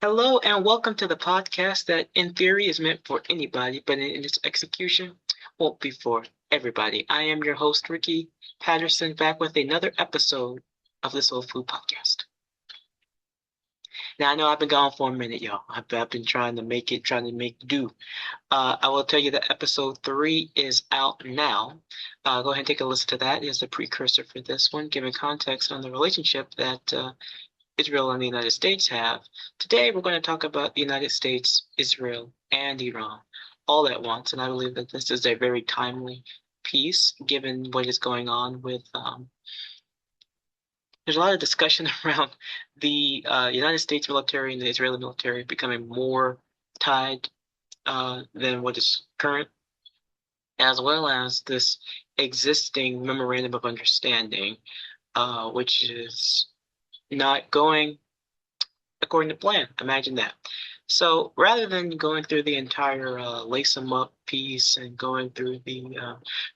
Hello and welcome to the podcast that in theory is meant for anybody, but in its execution won't be for everybody. I am your host, Ricky Patterson, back with another episode of the Soul Food Podcast. Now, I know I've been gone for a minute, y'all. I've been trying to make it, trying to make do. I will tell you that episode three is out now. Go ahead and take a listen to that. It is the precursor for this one, giving context on the relationship that Israel and the United States have. Today, we're going to talk about the United States, Israel, and Iran all at once. And I believe that this is a very timely piece given what is going on with. There's a lot of discussion around the United States military and the Israeli military becoming more tied than what is current, as well as this existing memorandum of understanding, which is not going according to plan. Imagine that. So rather than going through the entire lace 'em up piece and going through the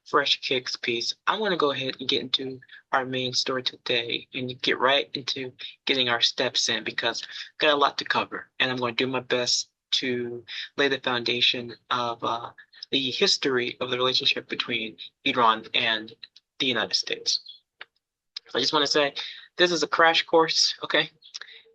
fresh kicks piece, I want to go ahead and get into our main story today and get right into getting our steps in because I've got a lot to cover and I'm going to do my best to lay the foundation of the history of the relationship between Iran and the United States. So I just want to say this is a crash course, okay?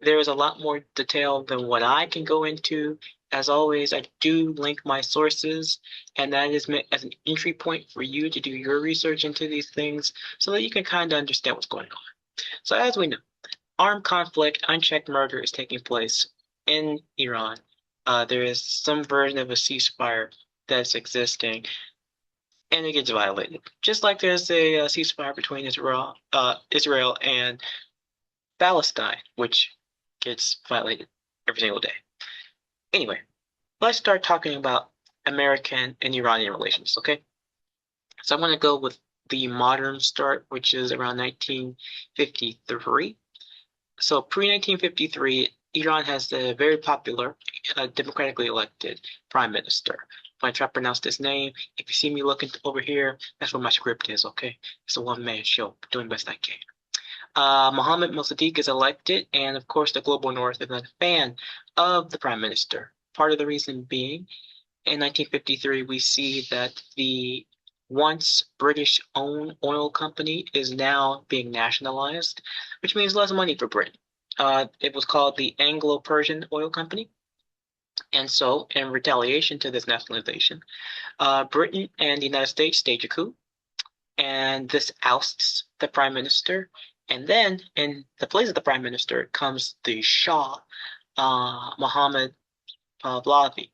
There is a lot more detail than what I can go into. As always, I do link my sources, and that is meant as an entry point for you to do your research into these things so that you can kind of understand what's going on. So, as we know, armed conflict, unchecked murder is taking place in Iran. There is some version of a ceasefire that's existing, and it gets violated. Just like there's a ceasefire between Israel and Palestine, which gets violated every single day. Anyway, let's start talking about American and Iranian relations, okay? So I'm going to go with the modern start, which is around 1953. So pre-1953, Iran has the very popular, democratically elected prime minister. If I try to pronounce this name, if you see me looking over here, that's what my script is, okay? It's a one-man show, doing the best I can. Mohammed Mossadegh is elected, and of course, the global north is not a fan of the prime minister. Part of the reason being, in 1953, we see that the once British-owned oil company is now being nationalized, which means less money for Britain. It was called the Anglo-Persian Oil Company. And so, in retaliation to this nationalization, Britain and the United States stage a coup, and this ousts the prime minister. And then, in the place of the prime minister, comes the Shah, Mohammed Pahlavi.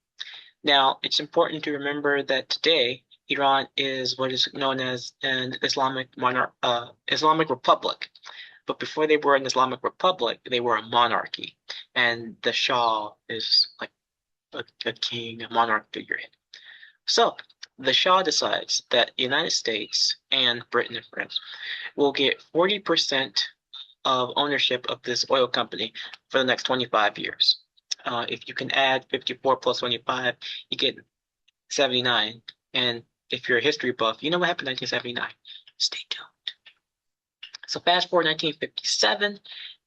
Now, it's important to remember that today Iran is what is known as an Islamic Republic. But before they were an Islamic Republic, they were a monarchy, and the Shah is like a king, a monarch figurehead. So the Shah decides that the United States and Britain and France will get 40% of ownership of this oil company for the next 25 years. If you can add 54 plus 25, you get 79. And if you're a history buff, you know what happened in 1979. Stay tuned. So fast forward 1957,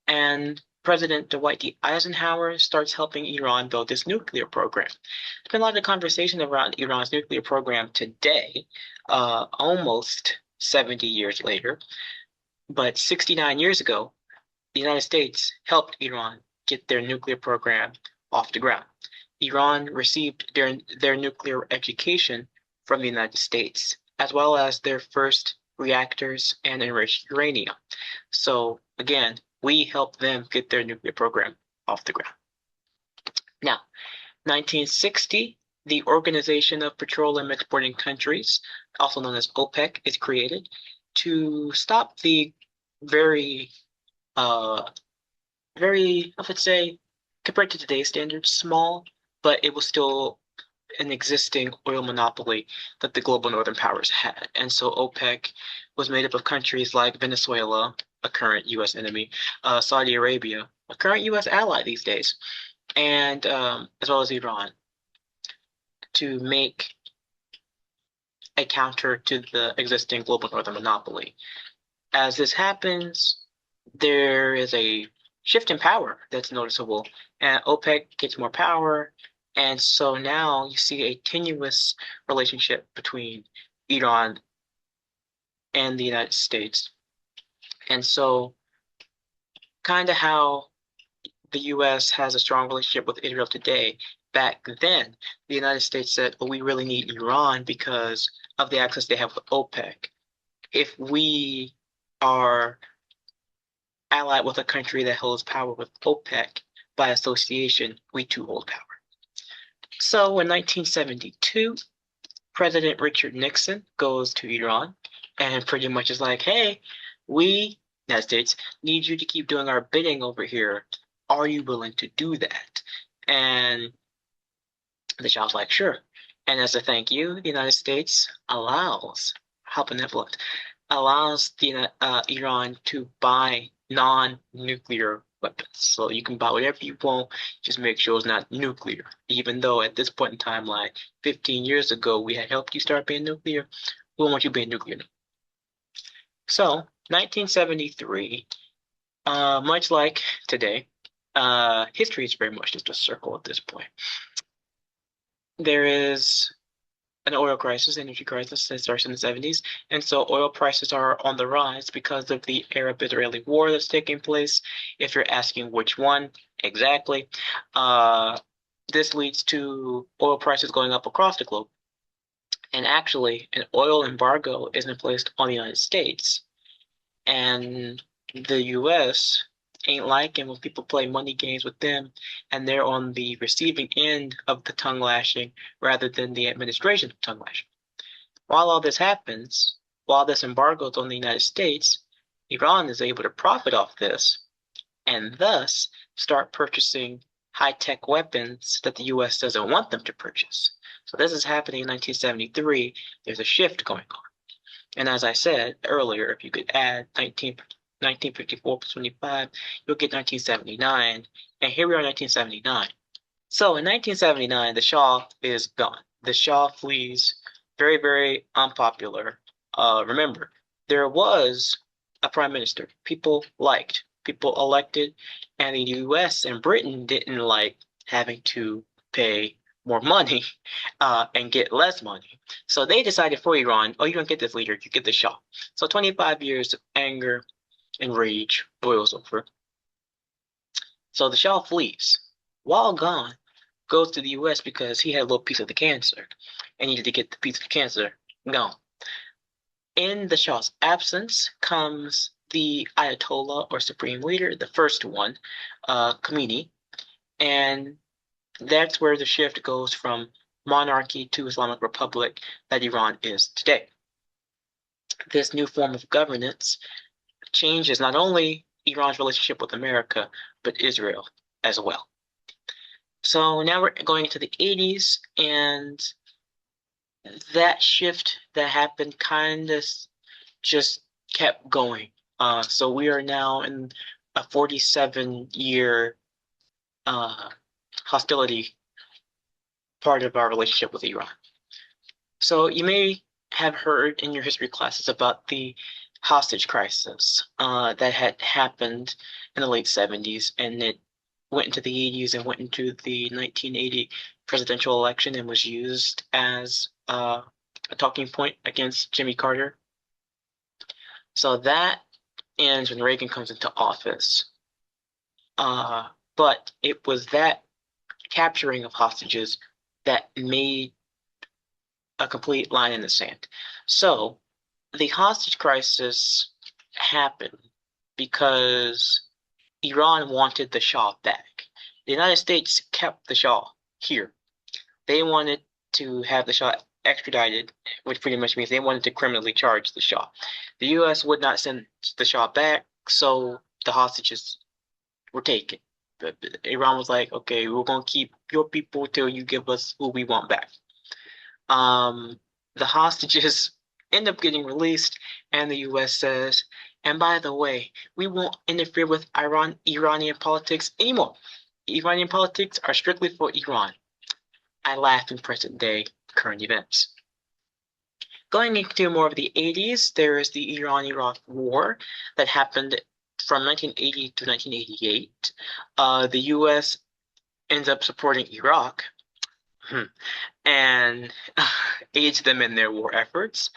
and President Dwight D. Eisenhower starts helping Iran build this nuclear program. There's been a lot of conversation around Iran's nuclear program today, almost 70 years later. But 69 years ago, the United States helped Iran get their nuclear program off the ground. Iran received their nuclear education from the United States, as well as their first reactors and enriched uranium. So again, we helped them get their nuclear program off the ground. Now, 1960, the Organization of Petroleum Exporting Countries, also known as OPEC, is created to stop the very, I would say, compared to today's standards, small, but it was still an existing oil monopoly that the global northern powers had. And so OPEC was made up of countries like Venezuela, a current U.S. enemy, Saudi Arabia, a current U.S. ally these days, and as well as Iran, to make a counter to the existing global northern monopoly. As this happens, there is a shift in power that's noticeable, and OPEC gets more power, and so now you see a tenuous relationship between Iran and the United States. And so, kind of how the U.S. has a strong relationship with Israel today, back then, the United States said, well, we really need Iran because of the access they have with OPEC. If we are allied with a country that holds power with OPEC by association, we too hold power. So in 1972, President Richard Nixon goes to Iran and pretty much is like, hey, we, United States, need you to keep doing our bidding over here. Are you willing to do that? And the Shah's like, sure. And as a thank you, the United States allows, how benevolent, allows Iran to buy non-nuclear weapons. So you can buy whatever you want, just make sure it's not nuclear. Even though at this point in time, like 15 years ago, we had helped you start being nuclear, we don't want you being nuclear now. So 1973, much like today, history is very much just a circle at this point. There is an oil crisis, energy crisis that starts in the 70s. And so oil prices are on the rise because of the Arab-Israeli war that's taking place. If you're asking which one exactly, this leads to oil prices going up across the globe. And actually, an oil embargo is placed on the United States. And the U.S. ain't liking when people play money games with them, and they're on the receiving end of the tongue lashing rather than the administration of tongue lashing. While all this happens, while this embargo is on the United States, Iran is able to profit off this and thus start purchasing high-tech weapons that the U.S. doesn't want them to purchase. So this is happening in 1973. There's a shift going on. And as I said earlier, if you could add 1954 plus 25, you'll get 1979. And here we are in 1979. So in 1979, the Shah is gone. The Shah flees, very, very unpopular. Remember, there was a prime minister people liked, people elected, and the US and Britain didn't like having to pay more money and get less money. So they decided for Iran, oh, you don't get this leader, you get the Shah. So 25 years of anger and rage boils over. So the Shah flees. While gone, goes to the US because he had a little piece of the cancer and needed to get the piece of the cancer gone. In the Shah's absence comes the Ayatollah or Supreme Leader, the first one, Khomeini, and that's where the shift goes from monarchy to Islamic Republic that Iran is today. This new form of governance changes not only Iran's relationship with America, but Israel as well. So now we're going into the 80s, and that shift that happened kind of just kept going. So we are now in a 47-year hostility part of our relationship with Iran. So you may have heard in your history classes about the hostage crisis that had happened in the late 70s, and it went into the 80s and went into the 1980 presidential election and was used as a talking point against Jimmy Carter. So that ends when Reagan comes into office. But it was that capturing of hostages that made a complete line in the sand. So the hostage crisis happened because Iran wanted the Shah back. The United States kept the Shah here. They wanted to have the Shah extradited, which pretty much means they wanted to criminally charge the Shah. The U.S. would not send the Shah back, so the hostages were taken. But Iran was like, okay, we're going to keep your people till you give us who we want back. The hostages end up getting released, and the U.S. says, and by the way, we won't interfere with Iranian politics anymore. Iranian politics are strictly for Iran. I laugh in present day current events. Going into more of the 80s, there is the Iran-Iraq war that happened from 1980 to 1988, the U.S. ends up supporting Iraq and aids them in their war efforts.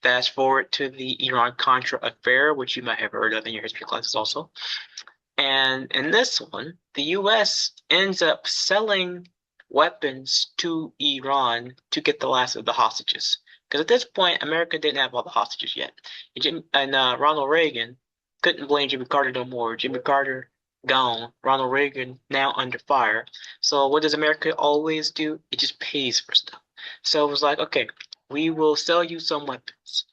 Fast forward to the Iran-Contra affair, which you might have heard of in your history classes also. And in this one, the U.S. ends up selling weapons to Iran to get the last of the hostages. Because at this point, America didn't have all the hostages yet. And Ronald Reagan couldn't blame Jimmy Carter no more. Jimmy Carter gone. Ronald Reagan now under fire. So what does America always do? It just pays for stuff. So it was like, okay, we will sell you some weapons.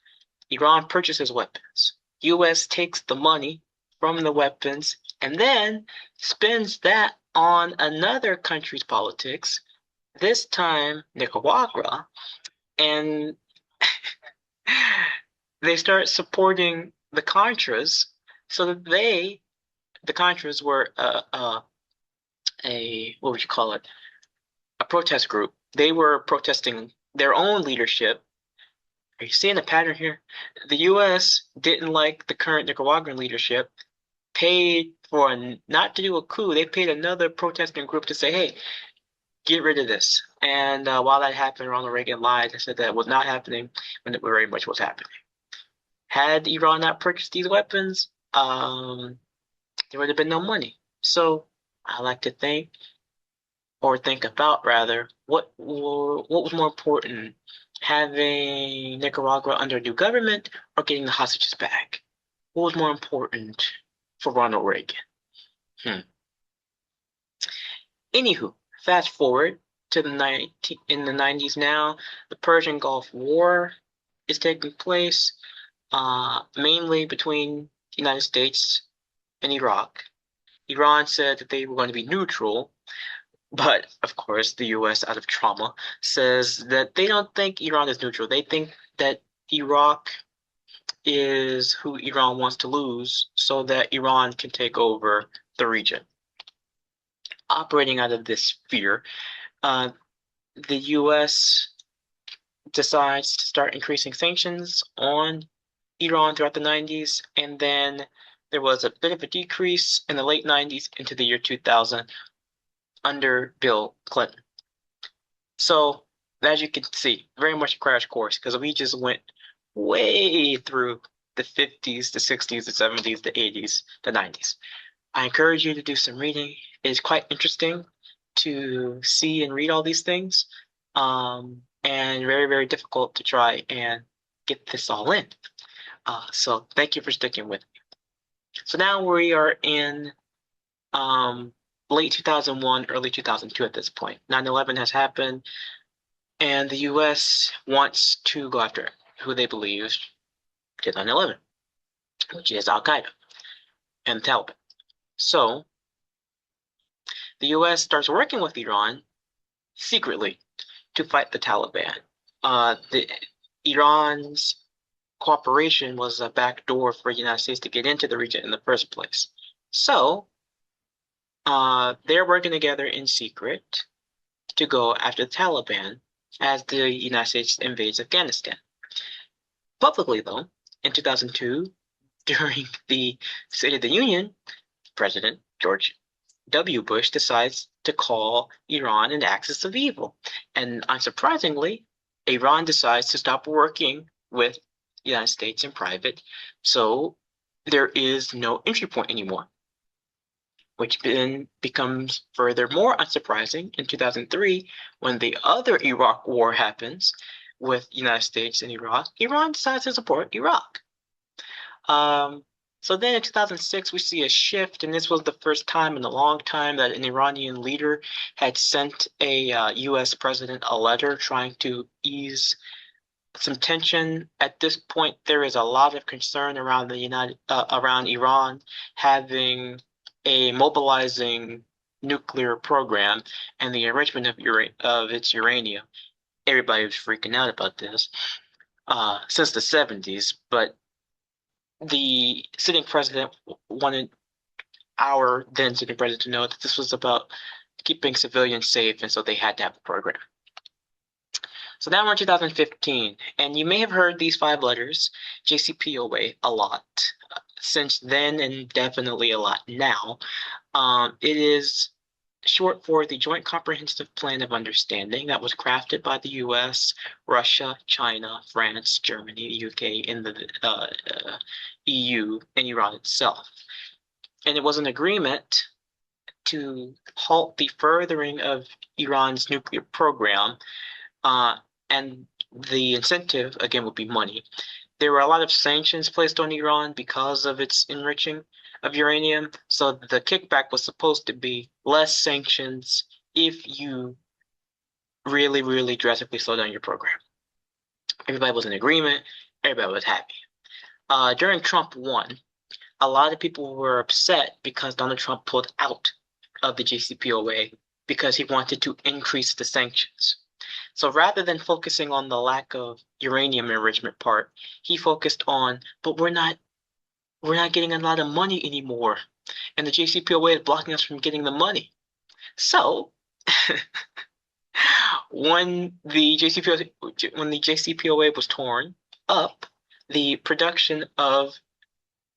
Iran purchases weapons. U.S. takes the money from the weapons and then spends that on another country's politics, this time Nicaragua, and they start supporting the Contras so that the Contras were what would you call it? A protest group. They were protesting their own leadership. Are you seeing a pattern here? The U.S. didn't like the current Nicaraguan leadership, paid for not to do a coup. They paid another protesting group to say, hey, get rid of this. And while that happened, Ronald Reagan lied and said that was not happening when it very much was happening. Had Iran not purchased these weapons, there would have been no money. So I like to think, or think about rather, what was more important, having Nicaragua under a new government or getting the hostages back? What was more important for Ronald Reagan? Anywho, fast forward to the 90s now. The Persian Gulf War is taking place, mainly between the United States and Iraq. Iran said that they were going to be neutral, but of course the U.S., out of trauma, says that they don't think Iran is neutral. They think that Iraq is who Iran wants to lose so that Iran can take over the region. Operating out of this fear, the U.S. decides to start increasing sanctions on Iran throughout the 90s, and then there was a bit of a decrease in the late 90s into the year 2000 under Bill Clinton. So, as you can see, very much a crash course because we just went way through the 50s, the 60s, the 70s, the 80s, the 90s. I encourage you to do some reading. It is quite interesting to see and read all these things, and very, very difficult to try and get this all in. So thank you for sticking with me. So now we are in late 2001, early 2002 at this point. 9/11 has happened, and the U.S. wants to go after who they believe did 9/11, which is Al-Qaeda and the Taliban. So the U.S. starts working with Iran secretly to fight the Taliban. Iran's cooperation was a backdoor for the United States to get into the region in the first place. So they're working together in secret to go after the Taliban as the United States invades Afghanistan. Publicly, though, in 2002, during the State of the Union, President George W. Bush decides to call Iran an axis of evil. And unsurprisingly, Iran decides to stop working with the United States in private. So there is no entry point anymore, which then becomes furthermore unsurprising in 2003 when the other Iraq war happens with the United States and Iraq. Iran decides to support Iraq. So then in 2006, we see a shift, and this was the first time in a long time that an Iranian leader had sent a U.S. president a letter trying to ease some tension. At this point, there is a lot of concern around around Iran having a mobilizing nuclear program and the enrichment of its uranium. Everybody was freaking out about this since the 70s, but the sitting president wanted our then sitting president to know that this was about keeping civilians safe, and so they had to have a program. So now we're in 2015, and you may have heard these five letters, JCPOA, a lot since then, and definitely a lot now. It is short for the Joint Comprehensive Plan of Understanding that was crafted by the US, Russia, China, France, Germany, the UK, and the EU, and Iran itself. And it was an agreement to halt the furthering of Iran's nuclear program, and the incentive, again, would be money. There were a lot of sanctions placed on Iran because of its enriching of uranium. So the kickback was supposed to be less sanctions if you really, really drastically slow down your program. Everybody was in agreement. Everybody was happy. During Trump 1, a lot of people were upset because Donald Trump pulled out of the JCPOA because he wanted to increase the sanctions. So rather than focusing on the lack of uranium enrichment part, he focused on, but we're not getting a lot of money anymore, and the JCPOA is blocking us from getting the money. So when the JCPOA was torn up, the production of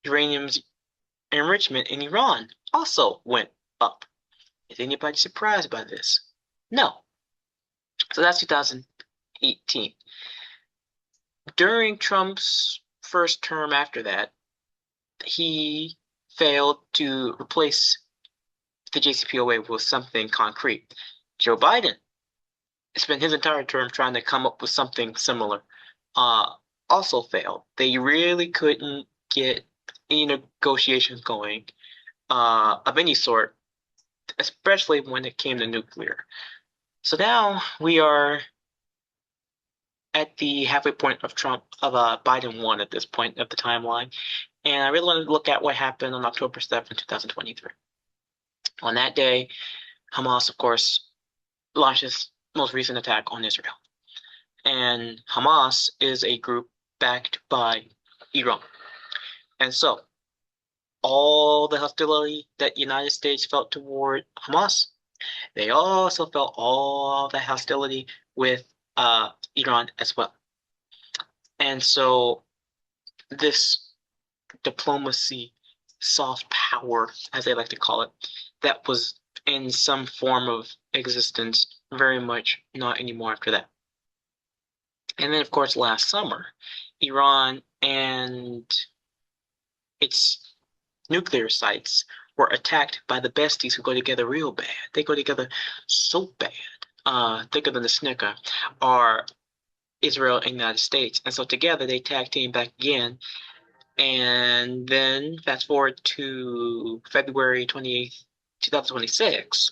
uranium's enrichment in Iran also went up. Is anybody surprised by this? No. So that's 2018. During Trump's first term after that, he failed to replace the JCPOA with something concrete. Joe Biden spent his entire term trying to come up with something similar. Also failed. They really couldn't get any negotiations going of any sort, especially when it came to nuclear. So now we are at the halfway point of Biden 1 at this point of the timeline. And I really want to look at what happened on October 7th, 2023. On that day, Hamas, of course, launched its most recent attack on Israel. And Hamas is a group backed by Iran. And so all the hostility that the United States felt toward Hamas, they also felt all the hostility with Iran as well. And so this diplomacy, soft power, as they like to call it, that was in some form of existence, very much not anymore after that. And then, of course, last summer, Iran and its nuclear sites were attacked by the besties who go together real bad. They go together so bad, thicker than the Snicker, are Israel and the United States. And so together they tag team back again. And then fast forward to February 28th, 2026.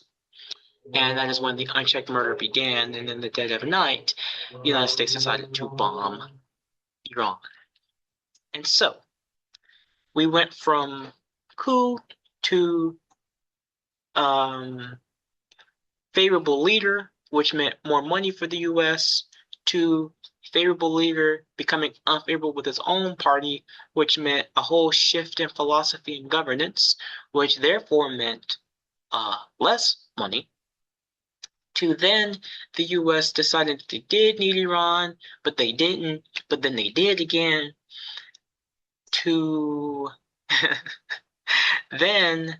And that is when the unchecked murder began. And in the dead of night, the United States decided to bomb Iran. And so we went from coup to favorable leader, which meant more money for the U.S., to favorable leader becoming unfavorable with his own party, which meant a whole shift in philosophy and governance, which therefore meant less money, to then the U.S. decided they did need Iran, but they didn't, but then they did again, to then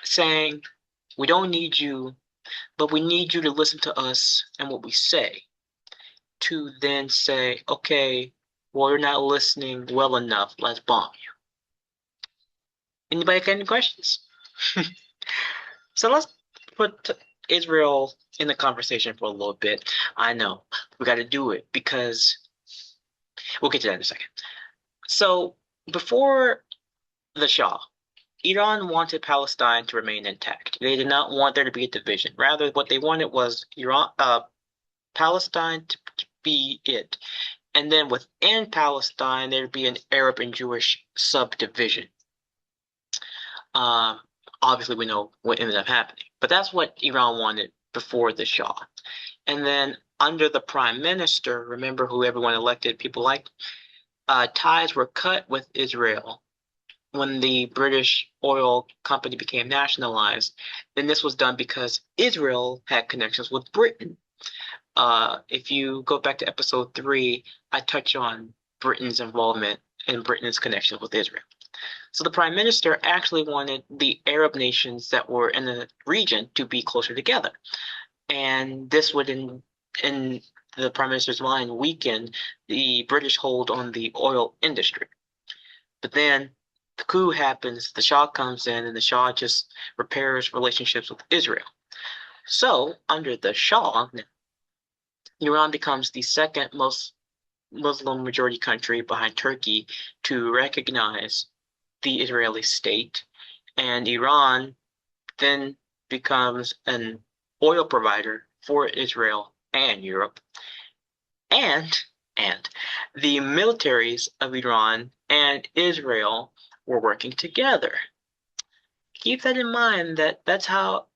saying, we don't need you, but we need you to listen to us and what we say, to then say, okay, well, you're not listening well enough, let's bomb you. Anybody got any questions? So let's put Israel in the conversation for a little bit. I know, we got to do it because we'll get to that in a second. So before the Shah, Iran wanted Palestine to remain intact. They did not want there to be a division. Rather, what they wanted was Palestine to be it. And then within Palestine, there'd be an Arab and Jewish subdivision. Obviously, we know what ended up happening. But that's what Iran wanted before the Shah. And then under the prime minister, remember who everyone elected people like, ties were cut with Israel when the British oil company became nationalized. Then this was done because Israel had connections with Britain. if you go back to episode 3, I touch on Britain's involvement and Britain's connection with Israel. So the prime minister actually wanted the Arab nations that were in the region to be closer together. And this would, in the prime minister's mind, weaken the British hold on the oil industry. But then the coup happens, the Shah comes in, and the Shah just repairs relationships with Israel. So, under the Shah, Iran becomes the second most Muslim majority country behind Turkey to recognize the Israeli state, and Iran then becomes an oil provider for Israel and Europe. And the militaries of Iran and Israel were working together. Keep that in mind that that's how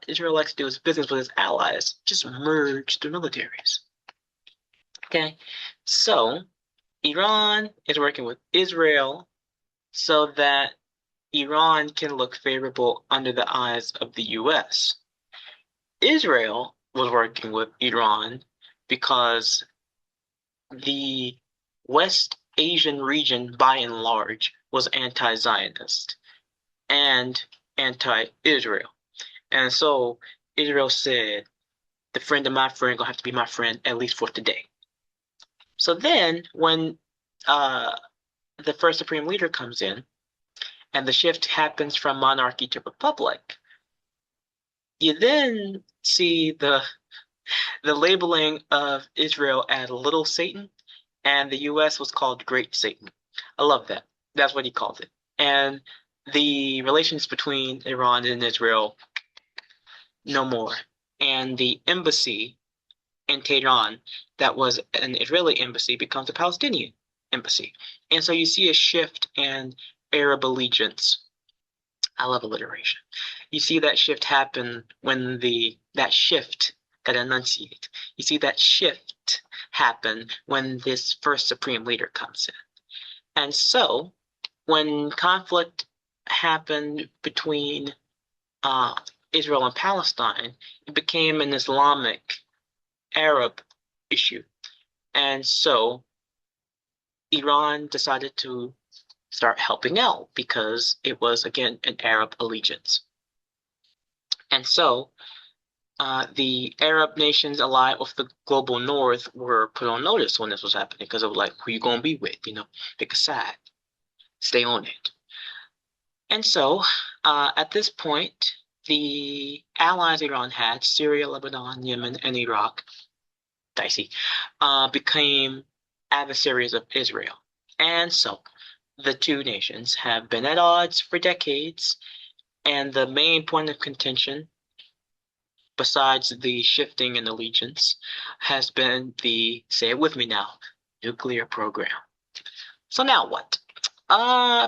Israel likes to do its business with its allies. Just merge the militaries. Okay, so Iran is working with Israel so that Iran can look favorable under the eyes of the US. Israel was working with Iran because the West Asian region, by and large, was anti-Zionist and anti-Israel. And so Israel said, the friend of my friend gonna have to be my friend, at least for today. So then when the first supreme leader comes in and the shift happens from monarchy to republic, you then see the labeling of Israel as Little Satan, and the US was called Great Satan. I love that. That's what he called it. And the relations between Iran and Israel, no more. And the embassy in Tehran, that was an Israeli embassy, becomes a Palestinian embassy. And so you see a shift in Arab allegiance. I love alliteration. You see that shift happen when that shift got enunciate. You see that shift happen when this first supreme leader comes in. And so when conflict happened between Israel and Palestine, it became an Islamic Arab issue. And so Iran decided to start helping out because it was, again, an Arab allegiance. And so the Arab nations allied with the global north were put on notice when this was happening because of like, who you gonna be with, pick a side, stay on it. And so at this point, the allies Iran had, Syria, Lebanon, Yemen, and Iraq, dicey, became adversaries of Israel. And so the two nations have been at odds for decades, and the main point of contention, besides the shifting in allegiance, has been the, say it with me now, nuclear program. So now what?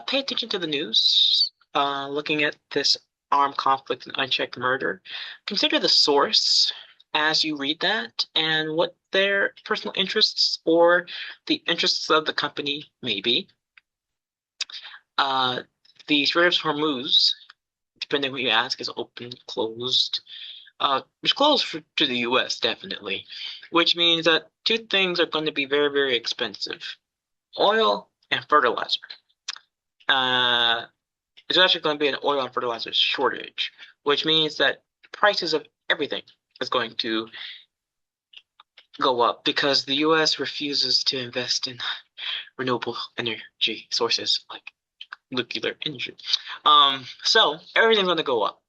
Pay attention to the news, looking at this armed conflict and unchecked murder. Consider the source as you read that and what their personal interests or the interests of the company may be. The Strait of Hormuz, depending on who you ask, is open, closed. It's closed to the US, definitely, which means that two things are going to be very, very expensive: oil and fertilizer. There's actually going to be an oil and fertilizer shortage, which means that prices of everything is going to go up because the US refuses to invest in renewable energy sources like nuclear energy. So everything's going to go up.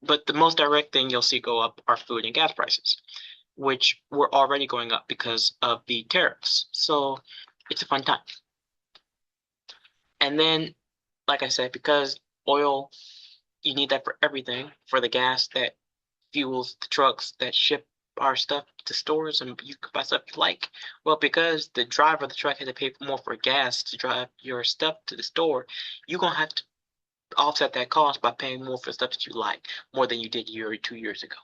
But the most direct thing you'll see go up are food and gas prices, which were already going up because of the tariffs. So it's a fun time. And then, like I said, because oil, you need that for everything, for the gas that fuels the trucks that ship our stuff to stores and you can buy stuff you like. Well, because the driver of the truck had to pay more for gas to drive your stuff to the store, you're going to have to offset that cost by paying more for stuff that you like, more than you did a year or 2 years ago.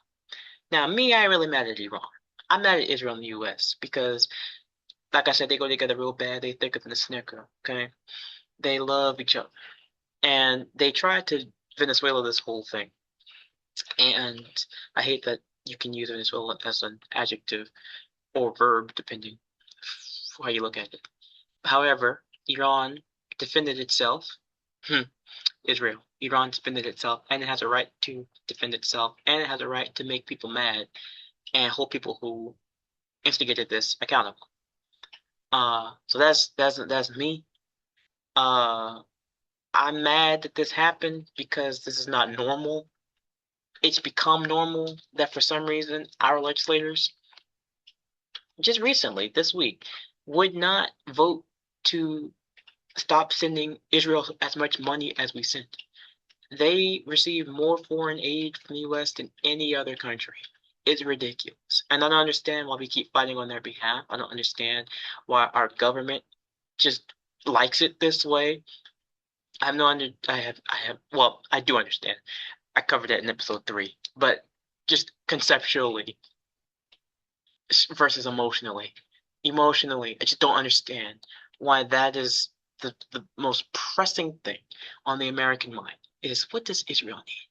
Now, me, I ain't really mad at Iran. I'm mad at Israel and the US because, like I said, they go together real bad. They thicker than a snicker, okay? They love each other. And they tried to Venezuela this whole thing. And I hate that you can use Venezuela as an adjective or verb, depending how you look at it. However, Iran defended itself. Israel. Iran defended itself, and it has a right to defend itself, and it has a right to make people mad and hold people who instigated this accountable. So that's me. Uh, I'm mad that this happened because this is not normal. It's become normal that for some reason our legislators, just recently, this week, would not vote to stop sending Israel as much money as we sent. They receive more foreign aid from the US than any other country. It's ridiculous. And I don't understand why we keep fighting on their behalf. I don't understand why our government just likes it this way. I have no under I have well, I do understand. I covered that in episode 3. But just conceptually versus emotionally. Emotionally, I just don't understand why that is the most pressing thing on the American mind is what does Israel need?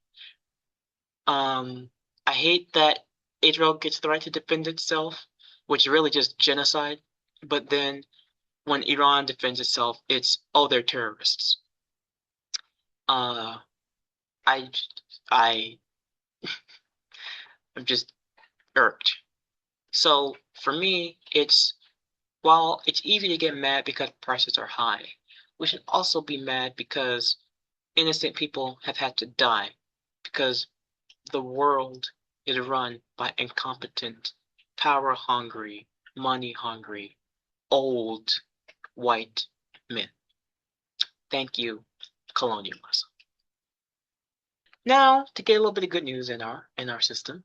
I hate that Israel gets the right to defend itself, which is really just genocide. But then when Iran defends itself, it's oh they're terrorists. Uh, I I I'm just irked. So for me, it's while it's easy to get mad because prices are high, we should also be mad because innocent people have had to die because the world is run by incompetent, power hungry, money hungry, old white men. Thank you, colonialism. Now, to get a little bit of good news in our system,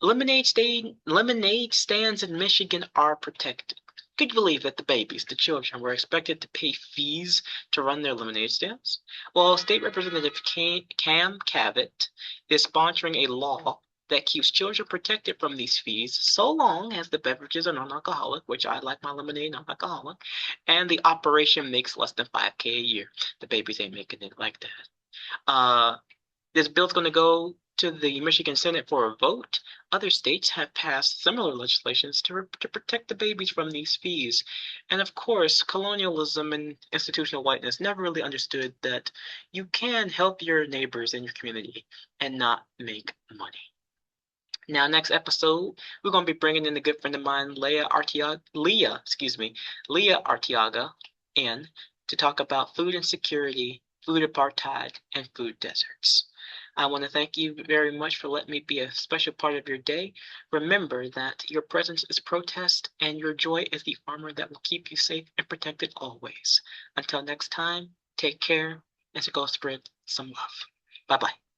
lemonade stands in Michigan are protected. Could you believe that the babies, the children, were expected to pay fees to run their lemonade stands? Well, State Representative Cam Cavett is sponsoring a law that keeps children protected from these fees so long as the beverages are non-alcoholic, which I like my lemonade non-alcoholic, and the operation makes less than $5K a year. The babies ain't making it like that. This bill's going to go to the Michigan Senate for a vote. Other states have passed similar legislations to protect the babies from these fees. And of course, colonialism and institutional whiteness never really understood that you can help your neighbors in your community and not make money. Now, next episode, we're going to be bringing in a good friend of mine, Leah Arteaga, in to talk about food insecurity, food apartheid, and food deserts. I want to thank you very much for letting me be a special part of your day. Remember that your presence is protest and your joy is the armor that will keep you safe and protected always. Until next time, take care and to go spread some love. Bye-bye.